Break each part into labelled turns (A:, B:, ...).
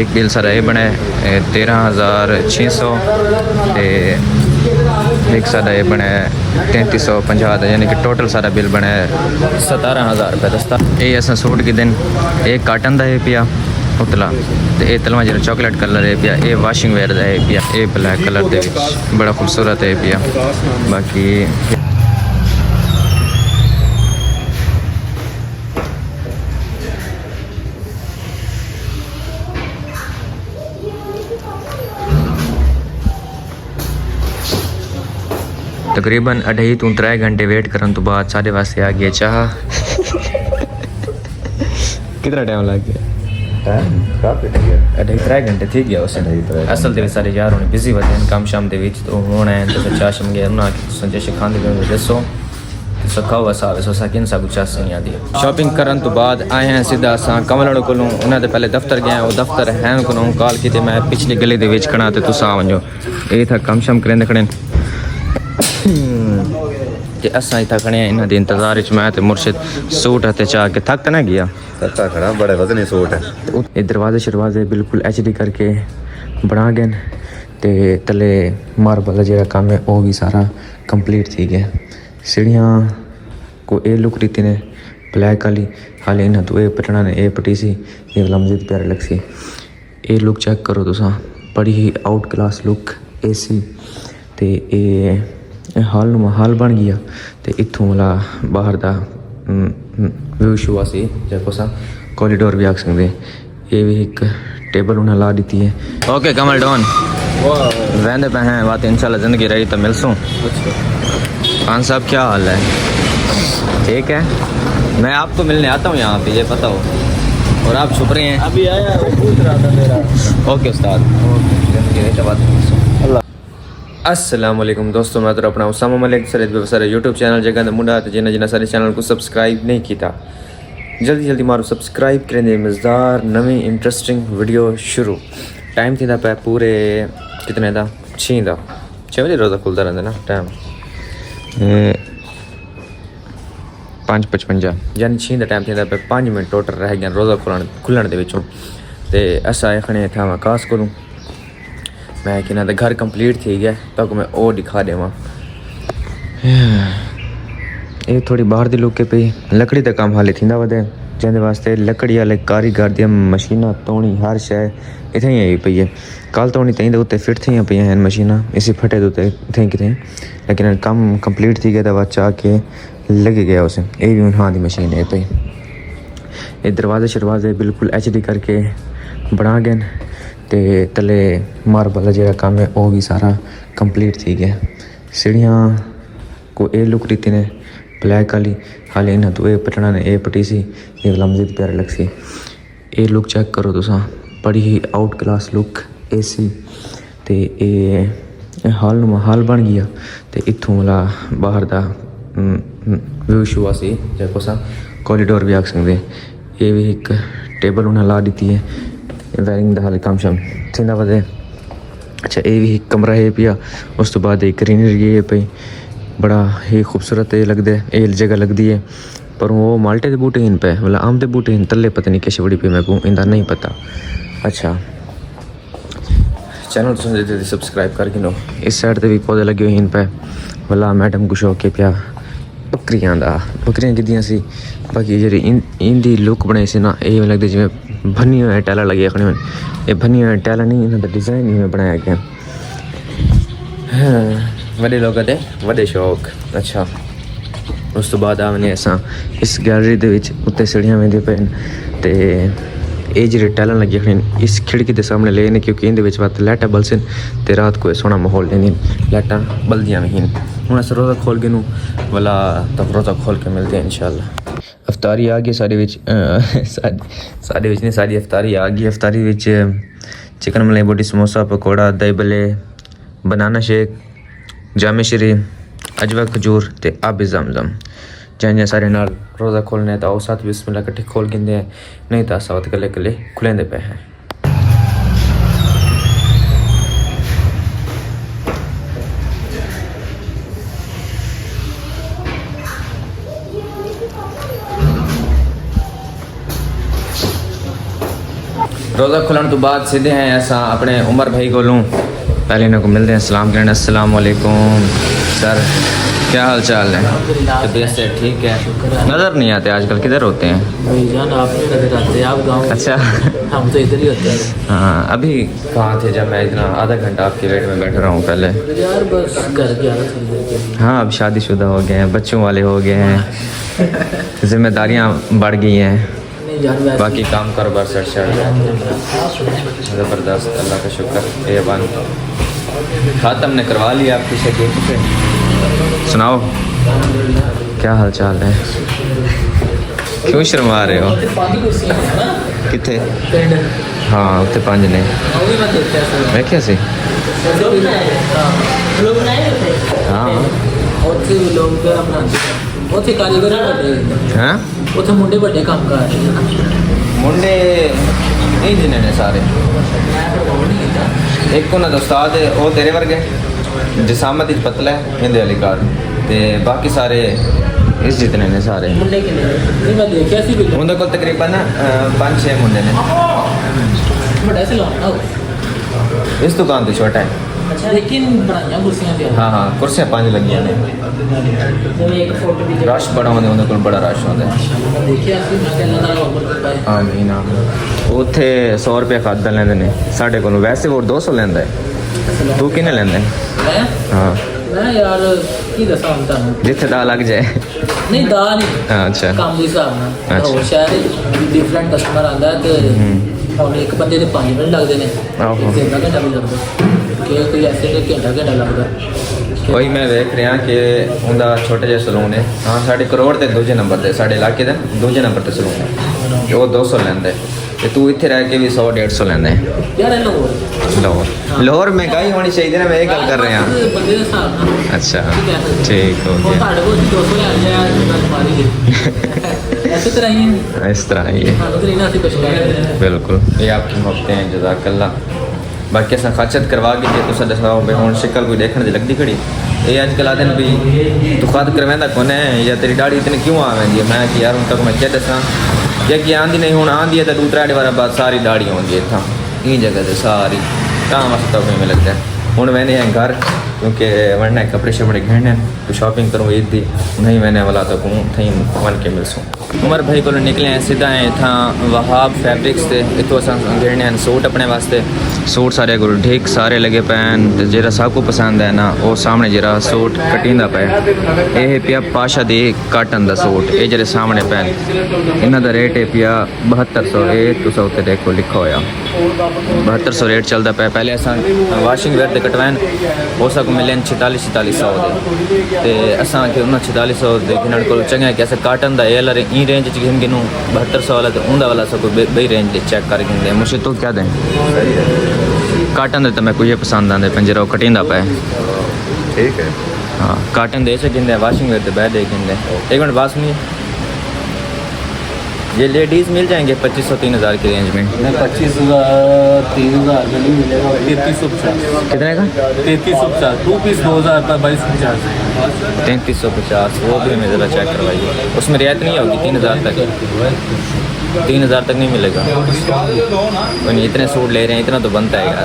A: एक बिल सारा ये बना है 13,600 एक सारा ये बना है 3350 यानी कि टोटल सारा बिल बना है 17,000 रुपये दस्ता। ये असा सूट के दिन एक काटन का है पिया उतला तो ये तलवा जो चॉकलेट कलर है पिया ये वॉशिंग वेयर का है पिया ये ब्लैक कलर दे बड़ा खूबसूरत है पिया। बाकी तकरीबन 2.5 to 3 घंटे वेट करने तो बाद साढ़े वास्ते आ गया चाह। कितना टाइम लग गया? 2.5 घंटे थी गया उसे। असल दे सारे यार होने बिजी होते हैं काम शाम दे विच तो होना है तो चाह शम गया ना कि तुम जैसे खाने पे दसो तो खाओ वसावे सो सकिन सब कुछ नहीं आती। शॉपिंग करने तो बाद आए हैं सीधा असा कमल को उन्होंने पहले दफ्तर गए वो दफ्तर है को कॉल की मैं पिछली गली दे विच खड़ा तो तुम आ वजो ये था कम शम करें खड़े ते असा ही थकने इन्हों के इंतजार मैं तो मुर्शिद सूट हथे चाह के थक तो ना गया
B: खड़ा बड़े वजनी सूट है।
A: ये दरवाजे शरवाजे बिल्कुल HD करके बना गए ते तले मार्बल जो काम है वो भी सारा कंप्लीट थी गया। सीढ़ियाँ को ये लुक रीति ने ब्लैक वाली हाले इन्हें तो ये पटना ने ये पटी सी ये वाला मुझे प्यारे लग सी। ये लुक चेक करो तुसा बड़ी ही आउट क्लास लुक AC ते हाल बन गया तो इतों वाला बाहर का व्यू शू आसी जैको सा कॉरीडोर भी आख सकते। ये भी एक टेबल उन्हें ला दी है। ओके कमल डॉन वहदे पे हैं बात इंशाल्लाह ज़िंदगी रही तो मिलसूँ। खान साहब क्या हाल है? ठीक है मैं आपको मिलने आता हूँ यहाँ पे ये पता हो और आप छुप रहे हैं।
B: अभी आया पूछ रहा था मेरा।
A: ओके उस्ताद ज़िंदगी रही तो बात मिलसूँ। अस्सलाम वालेकुम दोस्तों मैं तो अपना उसामा मलिक सर सारे यूट्यूब चैनल जगह मुंडा जिन्हें जिन्हें सारे चैनल को सब्सक्राइब नहीं किया जल्दी मारो सब्सक्राइब करें मज़ेदार नवी इंटरेस्टिंग वीडियो शुरू। टाइम थी पे पूरे कितने का 6 बजे रोज़ा खुलता रहता ना टाइम 5:55 यानी 6 का टाइम थी पे 5 मिनट टोटल रह गया रोज़ा खुलने के विचों तो असा खड़े था मैं कास करूँ मैं कि ना घर कंप्लीट थी गया तक मैं वो दिखा देव। ये थोड़ी बाहर दी लुक पे लकड़ी का काम हाले थींदा वधे जैसे वास्ते लकड़ी वाले कारीगर दी मशीना तोणी हर शय इतें ही आई पई है। कल तोणी तई उत्ते फिट थी पई हैं मशीना इसी फटे तो इतें कितें लेकिन काम कंप्लीट थी गया तो बच्चा के लग गया उसे ये भी हाँ दी मशीन है पई। ये दरवाजे शरवाजे बिल्कुल HD करके बना गए ते तले मार्बल जो काम है वो भी सारा कंप्लीट थी गया। सीढ़ियाँ को ये लुक रीति ने ब्लैक वाली हाले इन्हें तो ये पटना ने ये पटी सी ये वाला मुझे प्यारे लग सी। ये लुक चेक करो तुसा बड़ी ही आउट क्लास लुक AC ते ये हाल बन गया तो इतों वाला बाहर का व्यू शू आसी जैको सा कॉरीडोर भी आख सकते। ये भी एक टेबल उन्हें ला दी है वायरिंग का हाल काम शाम थी वधे। अच्छा ये भी कमरा है पिया उस तो बाद एक ग्रीनरी है पई बड़ा ही खूबसूरत ये लगता है ये जगह लगती है पर वो माल्टे के बूटे इन पे मतलब आम के बूटे इन तले पता नहीं कैसे बड़ी पे मेरे को इनका नहीं पता। अच्छा चैनल तो सब्सक्राइब करके लो। इस साइड पे भी पौधे लगे हुए इन पे वाला मैडम को शौक है पिया बकरियां किदियां सी बाकी जी इंदी लुक बनाई सी ना ये लगता जिमें भन्नी हुई टैला लगी खड़ी ये भन्नी हुई टैला नहीं इन्होंने डिज़ाइन ही में बनाया गया। हाँ बड़े लोगों के बड़े शौक। अच्छा उस तो बाद आने असा इस गैलरी दे विच उत्ते सीढ़ियां वेंदे पे ते ये जी टैलन लगी खड़ी इस खिड़की के सामने लेने क्योंकि इन लाइटा बलसन तो रात को सोहना माहौल लेंदी लाइटा बल्दियाँ भी हूँ अस रोज़ा खोल के नू वाला तब रोज़ा खोल के मिलते हैं इंशाल्लाह। अफ्तारी आ गई साढ़े नहीं सारी अफ्तारी आ गई। अफ्तारी विच चिकन मलाई बोटी समोसा पकौड़ा दही भल्ले बनाना शेक जामे श्री अजवा खजूर ते आब जमजम जैसे सारे नाल रोज़ा खोलने तो आओ साथ बिस्मिल्लाह कट्ठे खोल गिंदे हैं नहीं तो साथ कले कले खुलेंदे पे हैं। रोज़ा खुलन तो बाद सीधे हैं ऐसा अपने उमर भाई को लूँ, पहले इन्हों को मिलते हैं, सलाम करें। अस्सलाम वालेकुम सर, क्या हाल चाल है? तबीयत से ठीक है? नज़र नहीं आते आजकल, किधर होते हैं?
C: भाईजान आप नहीं नजर आते, आप गाँव।
A: अच्छा
C: हम तो इधर ही होते हैं।
A: हाँ, अभी कहाँ थे जब मैं इतना आधा घंटा आपके वेट में बैठ रहा हूँ पहले?
C: यार बस घर की आदत चल रही है।
A: हाँ, अब शादीशुदा हो गए हैं, बच्चों वाले हो गए हैं, जिम्मेदारियाँ बढ़ गई हैं,
C: नहीं यार वैसे
A: बाकी काम कारोबार सर चढ़ गया। ज़बरदस्त, अल्लाह का शुक्र। एवन ख़ातम ने करवा लिया आपकी शकील से। सुनाओ क्या हाल चाल है? क्यों शर्मा रहे हो?
C: पानी कुर्सियां हैं ना
A: कितने?
C: पिंड
A: हाँ उत्ते पंज ने
C: ਉਹ ਵੀ ਮੈਂ ਦੇਖਿਆ ਸਰ
A: देखिया सी।
C: ਲੋਕ ਨਹੀਂ ਹੁੰਦੇ
A: हाँ
C: ਉੱਥੇ ਵੀ ਲੋਕ ਕਿਹੜਾ ਬਣਾਉਂਦੇ ਆ। ਉੱਥੇ ਕਾਰੀਗਰ ਹੀ ਵੱਡੇ
A: हैं
C: ਉੱਥੇ ਮੁੰਡੇ ਵੱਡੇ ਕੰਮ ਕਰ ਰਹੇ ਨੇ।
A: मुंडे इंजीनियर ने सारे।
C: ਮੈਂ ਤਾਂ ਉਹ ਨਹੀਂ ਕੀਤਾ।
A: एक उन्होंने उस्ताद है वो तेरे वर्गे जिसामत इच पतला है हिंदे वाली कार ते बाकी सारे इस जितने ने सारे।
C: ਮੁੰਡੇ ਕਿੰਨੇ ਨਹੀਂ ਮੈਂ ਦੇਖਿਆ ਸੀ ਬਿਲਕੁਲ
A: उन्होंने को तकरीबन 5-6 मुंडे ने।
C: ਵੱਡਾ ਸਲਾਮ ਨਾ
A: इस दुकान तो छोटा है।
C: ਅੱਛਾ ਲੇਕਿਨ ਬਣਾਈਆਂ ਕੁਰਸੀਆਂ ਤੇ
A: हाँ हाँ कुर्सियाँ 5 लगी ने।
C: ਜਿਵੇਂ ਇੱਕ ਫੋਟੋ ਵੀ
A: रश बड़ा होंगे उन्होंने को बड़ा रश होता है।
C: ਮੈਂ ਦੇਖਿਆ ਸੀ ਮੈਂ ਕਿਹਾ ਅੱਲਾਹ ਤਾਲਾ ਉਮਰ ਦਿੱਤਾ ਹੈ।
A: आमीन आमीन। उत्थे 100 रुपये खादा लेंदे ने साढ़े को, वैसे वो 200 लेंदा है। तू किने लेंदा है?
C: ਮੈਂ
A: हाँ
C: ਮੈਂ ਯਾਰ ਕੀ ਦੱਸਾਂ ਹੁਣ ਤੁਹਾਨੂੰ
A: जिथे दा लग जाए।
C: ਨਹੀਂ ਦਾ ਨਹੀਂ
A: हाँ अच्छा
C: ਕੰਮ ਦੇ ਹਿਸਾਬ ਨਾਲ
A: ਅੱਛਾ।
C: ਹੋਰ ਸ਼ਹਿਰ ਡਿਫਰੈਂਟ ਕਸਟਮਰ ਆਉਂਦਾ ਤੇ ਹੁਣ ਇੱਕ ਬੰਦੇ ਦੇ 5 ਮਿੰਟ ਲੱਗਦੇ ਨੇ
A: ਆਹੋ।
C: ਇੱਕ ਅੱਧਾ ਘੰਟਾ ਵੀ ਲੱਗਦਾ ਕਿ ਕੋਈ ਐਸੇ ਨੇ ਘੰਟਾ ਲੱਗਦਾ
A: वही मैं देख रहा कि उनका छोटा जिहा सलून है। हाँ साढ़े करोड़ के दूजे नंबर ते साढ़े इलाके का दूजे नंबर ते सलून है। वो 200 लेंदा है ते तू इत्थे रह के भी 100-150 लेंदा है।
C: ਯਾਰ ਇਹ ਲੋਰ
A: लाहौर लाहौर महंगाई होनी चाहिए ना, मैं ये गल कर रहा हाँ।
C: ਬੰਦੇ ਦੇ ਹਿਸਾਬ ਨਾਲ
A: अच्छा
C: ਕੀ ਕਹਿ ਸਕਦੇ
A: ठीक हो
C: ਉਹ
A: गया।
C: ਤੁਹਾਡੇ ਕੋਲ 200 ਲੈ ਲਿਆ ਗੱਲ ਮਾਰੀ ਗਈ ਐਸੇ ਤਰ੍ਹਾਂ ਹੀ ਹੈ।
A: इस तरह ही है
C: ਸਾਨੂੰ ਤਾਂ ਇਹਨਾਂ ਅਸੀਂ ਕੁਝ ਕਹਿੰਦੇ
A: बिल्कुल। ये आपकी मोहब्बतें हैं, जज़ाकल्लाह। बाकी असा खर्चत करवा के जे तुसा दसाओ भाई हुण शक्ल कोई देखने दी लगदी खड़ी। ये अजकल आते हैं भी तू खत करवांदा कौन है या तेरी दाढ़ी इतनी क्यों आ वेंदी है? मैं कि यार हुण तक मैं क्या दसां जे कि आंदी नहीं हुण आंदी है तो 2-3 बार बाद सारी दाढ़ी होंदी है इत्थां ई जगह ते सारी तां वास्ते तो में लगता है हुण मैंने हैं घर क्योंकि वरना कपड़े शपड़े घेने तो शॉपिंग करूँ ईद दी नहीं मैंने वाला तो कहूँ थी वन के मिलसूँ। उमर भाई को निकले हैं सीधा है इतना वहाब फैब्रिक्स से इतों अस घेने हैं सूट अपने वास्ते। सूट सारे को ठीक सारे लगे पे हैं जरा सबको पसंद है ना वो सामने जरा सूट कटींदा पे यह पिया पाशा दी काटन का सूट ये जरे सामने पे इन्हों का रेट है पिया 7200। ये तुस उत्ते देखो लिखा होया 7200 रेट चलता पे। पहले अस वाशिंग वेयर ते कटवाएं हो सक मिले 4600 दे असां के उन्हें 4600 दे गिनण को चंगा कि अस काटन दा एल ई रेंज च गिन गिनूं 7200 वाला तो उंदा वाला सब बई रेंज चेक कर गिनदे मुझे तो क्या दें काटन दे तो मैं कुछ पसंद आंदे पंजरा कटींदा पे।
B: ठीक है।
A: हाँ काटन दे से गिनदे वाशिंग वेयर ते बैठ दे गिनदे। एक मिनट बात सुनिए, ये लेडीज़ मिल जाएंगे 2500-3000 की रेंज में?
C: 25,000 3,000 में नहीं मिलेगा 3350
A: कितने का?
C: 3350 2 पीस 2000 का 2250
A: 3350 वो भी हमें ज़रा चेक करवाइए। उसमें रियायत नहीं होगी 3000 तक? 3000 तक नहीं मिलेगा? तो नहीं इतने सूट ले रहे हैं इतना तो बनता है यार।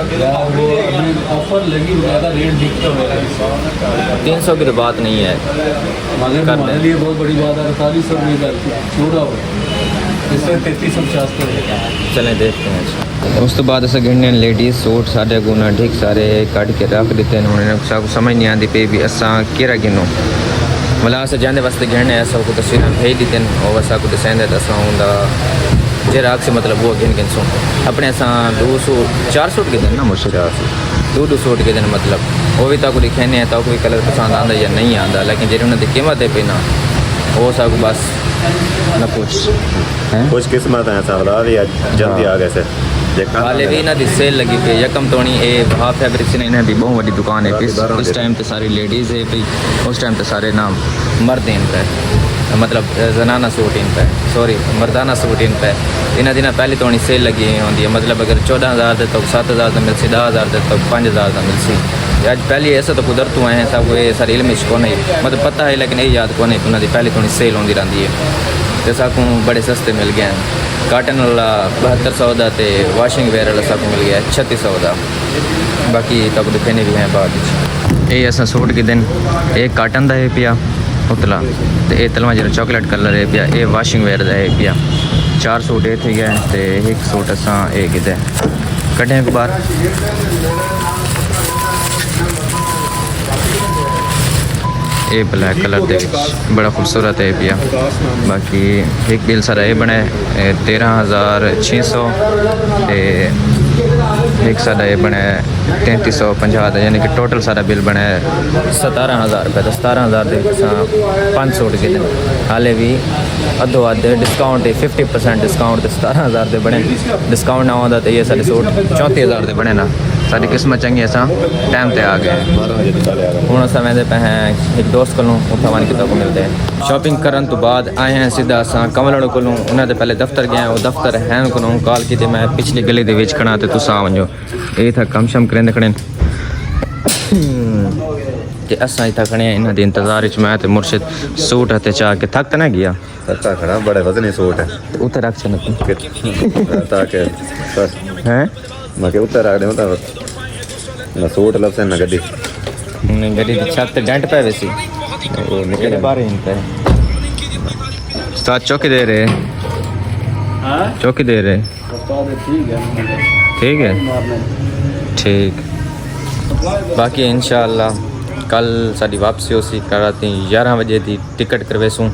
C: वो ऑफर लगी हुई है रेट दिखता है
A: 300 की तो बात नहीं है
C: मगर
A: कर
C: हमारे
A: दें।
C: लिए बहुत बड़ी बात है 4800 रुपये का छोड़ा हुआ इसमें 3350 का
A: चलें देखते हैं। उस तो बाद अस गिनने लेडीज सूट साढ़े को ना ठीक सारे कट के रख दिते हैं। उन्होंने समझ नहीं आती पे भी असा केरा गिनो मतलब अस जाने वास्ते गिनने ऐसा को तस्वीर भेज देते हैं और असा को दसेंदे तो असा उनका जेराक से मतलब वो गिन गिन सूट अपने असा 2 सूट 4 सूट के दिन ना मुझे 2 सूट के दिन मतलब वो भी तक लिखे हैं तो कोई कलर पसंद आता या नहीं आता लेकिन जेरी उन्होंने कीमत है पे ना वो सब बस ना कुछ
B: कुछ किस्मत है सावला भी आज जल्दी आ गए से देखा
A: हाले भी इन्हों की सेल लगी पई यकम तो नहीं ये वहा फैब्रिक्स ने इन्हों की बहुत बड़ी दुकान है इस टाइम तो सारी लेडीज़ है पई उस टाइम तो सारे नाम मर्द इन पे मतलब जनाना सूट इन पे सॉरी मर्दाना सूट इन पे इन्हें दिन पहले तो सेल लगी होती है मतलब अगर 14000 दे तो 7000 का मिलसी 10000 दे तो 5000 का मिलसी अज पहले ऐसा तो कुदरत तो आए हैं सब ये सारे इल्म को नहीं मतलब पता है लेकिन ये याद को नहीं उन्होंने पहले थोड़ी सेल होती रहती है तो साकू बड़े सस्ते मिल गए हैं। काटन वाला 7200 का तो वाशिंग वेयर वाला साकू मिल गया 3600 का। बाकी तक दिखाने भी हैं बाद ये असा सूट के दिन एक काटन का है पिया उतला तो ये तलवा जो चॉकलेट कलर है पिया ये वाशिंग वेयर का है पिया। 4 सूट ये थी गए तो एक सूट असा ये कि कटें एक बार ये ब्लैक कलर दे बड़ा खूबसूरत है पिया। बाकी एक बिल सारा ये बने 13,600 एक सारा ये बने 3350 यानी कि टोटल सारा बिल बने 17,000 रुपये। तो 17,000 के 5 सूट के दिन हाले भी अद्धो अद्धे डिस्काउंट 50% डिस्काउंट 17,000 के बने। डिस्काउंट ना होता तो ये सारे सूट 34,000 के बने ना। सारी किस्मत चंगी असा टाइम पे आ गए हूँ अस वेंदे पे हैं एक दोस्त को उत्थों वन कितों को मिलते हैं। शॉपिंग करने तो बाद आए हैं सीधा अस कमल को उन्होंने पहले दफ्तर गए वो दफ्तर हैं को कॉल की मैं पिछली गली के खड़ा तो तुस आ वजो ये था कम शम करें खड़े असा इतना खड़े इन्हों के इंतजार मैं तो मुर्शिद सूट हथे चाह के थक तो ना गया
B: सस्ता खड़ा बड़े वजनी सूट है
A: उत्तर रख चल
B: ताकि
A: हैं
B: मैं के उत्तर रख दे ना सूट लफ्स ना गड्डी
A: गड्डी की छत डेंट पे वैसी
B: वो निकले
A: बाहर ही पे उस्ताद चौकी दे रहे चौकी दे रहे ठीक है ठीक। बाकी इंशाअल्लाह कल साड़ी वापसी होसी कराती 11 बजे की टिकट करवेसूँ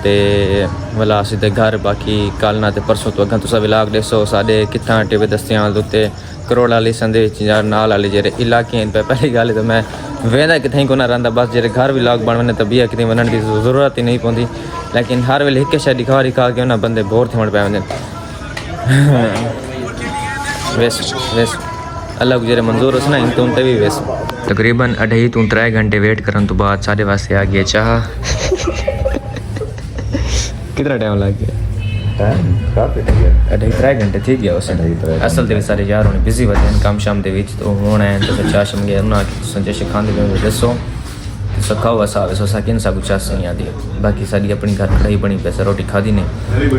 A: ते वाला सीधे घर। बाकी कल ना तो परसों तो अगर तुसा विलाग देखो साढ़े कितना टीवी दस्तियाल उत्ते करोड़ वाली संदे यार नाल वाले जेरे इलाके पे पहली गल तो मैं वेंदा कितें को ना रहा बस जेरे घर विलाग बन तो भी कितें वञण की जरूरत ही नहीं पौंदी। लेकिन हर वेले एक शइ दिखा के उन्हें बंदे बोर थियण पे वञनि वेस वेस अलग जेरे मंजूर हो ना इन ते भी वेस तकरीबन 2.5 घंटे वेट करने तो बाद साढ़े वास्ते आ गया चाह। कितना टाइम लग गया?
B: टाइम काफी लग गया
A: 2.5 घंटे थी गया उस असल दे सारे यार होने बिजी होते हैं काम शाम दे विच तो होना है तो चाह शम गया ना कि संजय खाने में दसो सखाओ असा वैसा सकिन सब कुछ नहीं आती। बाकी सारी अपनी घर कढ़ाई बनी पैसा रोटी खादी नहीं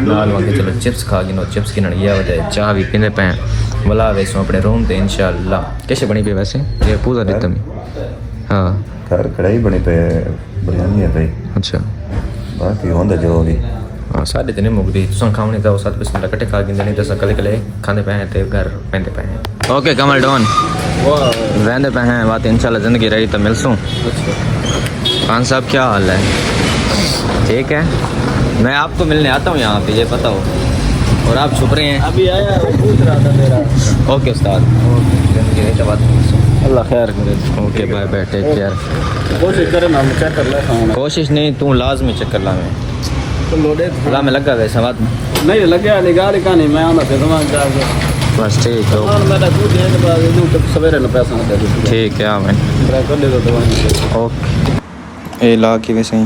A: नाल वहाँ चलो चिप्स खा गिनो चिप्स की नड़िया वजह चाह भी पीने पे वाला वैसो अपने रूम तो इंशाअल्लाह कैसे बनी पे वैसे ये पूरा दिता में हाँ
B: घर कढ़ाई बनी पे बिरयानी है भाई।
A: अच्छा
B: बाकी होंदा जो भी
A: हाँ साढ़े तो नहीं मुकती तुम खाने का 7 बिस्मिल कट्टे खा गिंदे नहीं तो कल कले खाने पे हैं तो घर पेंदे पे हैं। ओके कमल डॉन वेंदे पे हैं बात इंशाल्लाह ज़िंदगी रही तो मिलसूँ। खान साहब क्या हाल है? ठीक है मैं आपको मिलने आता हूँ यहाँ पे ये पता हो और आप छुप रहे हैं
C: अभी आया पूछ रहा था मेरा।
A: ओके उस्ताद ज़िंदगी रही तो बात
C: अल्लाह खैर करे।
A: Okay bye bye take care.
C: कोशिश करे ना चेक कर ले
A: कोशिश नहीं तू लाजमी चक्कर ला में
C: तो लोडे
A: ला में लगा वैसे बात
C: नहीं लगे वाली गाड़ी का नहीं मैं आना फिर तुम्हारे जाके
A: बस ठीक हो
C: और मेरा दूध देने के बाद दूध सवेरे ना पैसा दे दो
A: ठीक है मैं
C: ड्राइव कर ले दो दवाई
A: ओके ए ला के वैसे ही